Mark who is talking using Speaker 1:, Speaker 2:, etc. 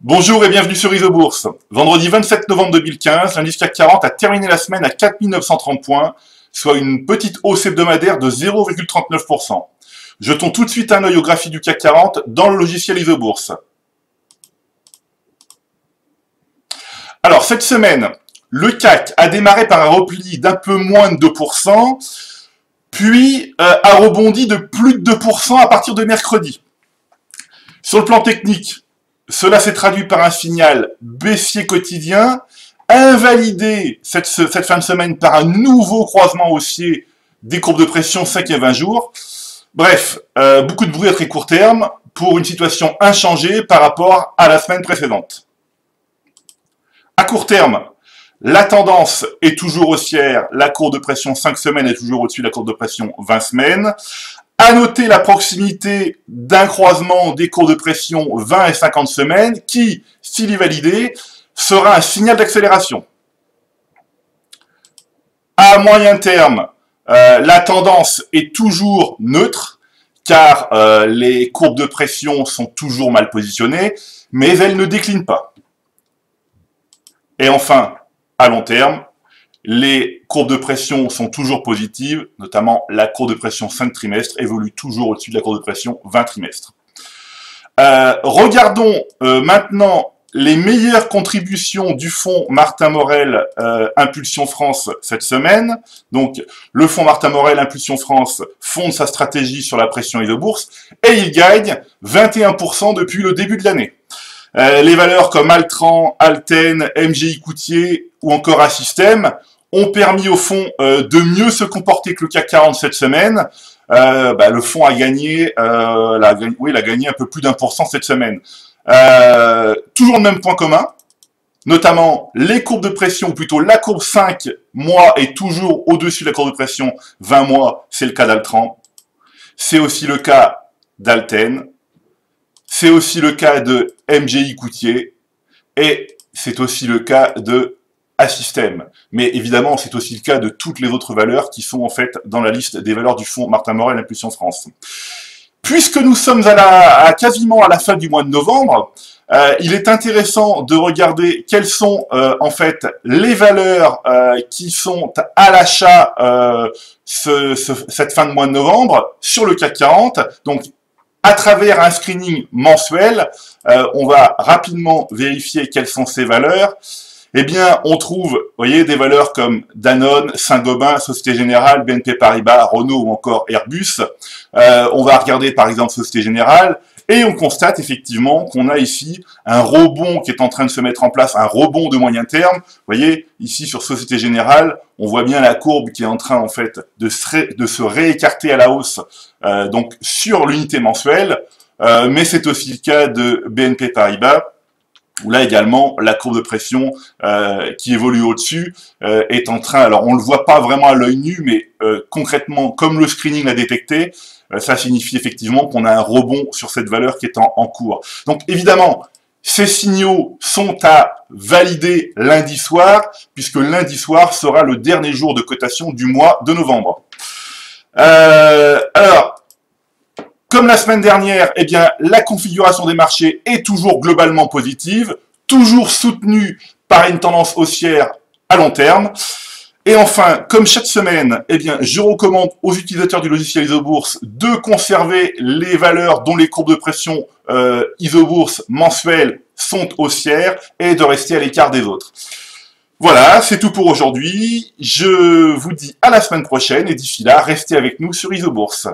Speaker 1: Bonjour et bienvenue sur Isobourse. Vendredi 27 novembre 2015, l'indice CAC 40 a terminé la semaine à 4930 points, soit une petite hausse hebdomadaire de 0,39%. Jetons tout de suite un œil au graphique du CAC 40 dans le logiciel Isobourse. Alors, cette semaine, le CAC a démarré par un repli d'un peu moins de 2%, puis a rebondi de plus de 2% à partir de mercredi. Sur le plan technique, cela s'est traduit par un signal baissier quotidien, invalidé cette fin de semaine par un nouveau croisement haussier des courbes de pression 5 et 20 jours. Bref, beaucoup de bruit à très court terme pour une situation inchangée par rapport à la semaine précédente. À court terme, la tendance est toujours haussière, la courbe de pression 5 semaines est toujours au-dessus de la courbe de pression 20 semaines. À noter la proximité d'un croisement des courbes de pression 20 et 50 semaines qui, s'il est validé, sera un signal d'accélération. À moyen terme, la tendance est toujours neutre, car les courbes de pression sont toujours mal positionnées, mais elles ne déclinent pas. Et enfin, à long terme, les courbes de pression sont toujours positives, notamment la courbe de pression 5 trimestres évolue toujours au-dessus de la courbe de pression 20 trimestres. Regardons maintenant les meilleures contributions du fonds Martin Morel Impulsion France cette semaine. Donc, le fonds Martin Morel Impulsion France fonde sa stratégie sur la pression Isobourse et il gagne 21% depuis le début de l'année. Les valeurs comme Altran, Alten, MGI Coutier ou encore Assystem ont permis au fonds de mieux se comporter que le CAC 40 cette semaine. Le fonds a gagné, il a gagné un peu plus d'1% cette semaine. Toujours le même point commun, notamment les courbes de pression, ou plutôt la courbe 5 mois est toujours au-dessus de la courbe de pression 20 mois, c'est le cas d'Altran. C'est aussi le cas d'Alten. C'est aussi le cas de MGI Coutier. Et c'est aussi le cas de Assystem. Mais évidemment, c'est aussi le cas de toutes les autres valeurs qui sont en fait dans la liste des valeurs du fonds Martin Morel Impulsion France. Puisque nous sommes quasiment à la fin du mois de novembre, il est intéressant de regarder quelles sont en fait les valeurs qui sont à l'achat cette fin de mois de novembre sur le CAC 40. Donc, à travers un screening mensuel, on va rapidement vérifier quelles sont ces valeurs. Eh bien, on trouve, vous voyez, des valeurs comme Danone, Saint-Gobain, Société Générale, BNP Paribas, Renault ou encore Airbus. On va regarder par exemple Société Générale et on constate effectivement qu'on a ici un rebond qui est en train de se mettre en place, un rebond de moyen terme. Vous voyez, ici sur Société Générale, on voit bien la courbe qui est en train en fait de se réécarter à la hausse donc sur l'unité mensuelle. Mais c'est aussi le cas de BNP Paribas, où là également, la courbe de pression qui évolue au-dessus est en train, alors on ne le voit pas vraiment à l'œil nu, mais concrètement, comme le screening l'a détecté, ça signifie effectivement qu'on a un rebond sur cette valeur qui est en cours. Donc évidemment, ces signaux sont à valider lundi soir, puisque lundi soir sera le dernier jour de cotation du mois de novembre. Alors, comme la semaine dernière, eh bien, la configuration des marchés est toujours globalement positive, toujours soutenue par une tendance haussière à long terme. Et enfin, comme chaque semaine, eh bien, je recommande aux utilisateurs du logiciel Isobourse de conserver les valeurs dont les courbes de pression Isobourse mensuelles sont haussières et de rester à l'écart des autres. Voilà, c'est tout pour aujourd'hui. Je vous dis à la semaine prochaine et d'ici là, restez avec nous sur Isobourse.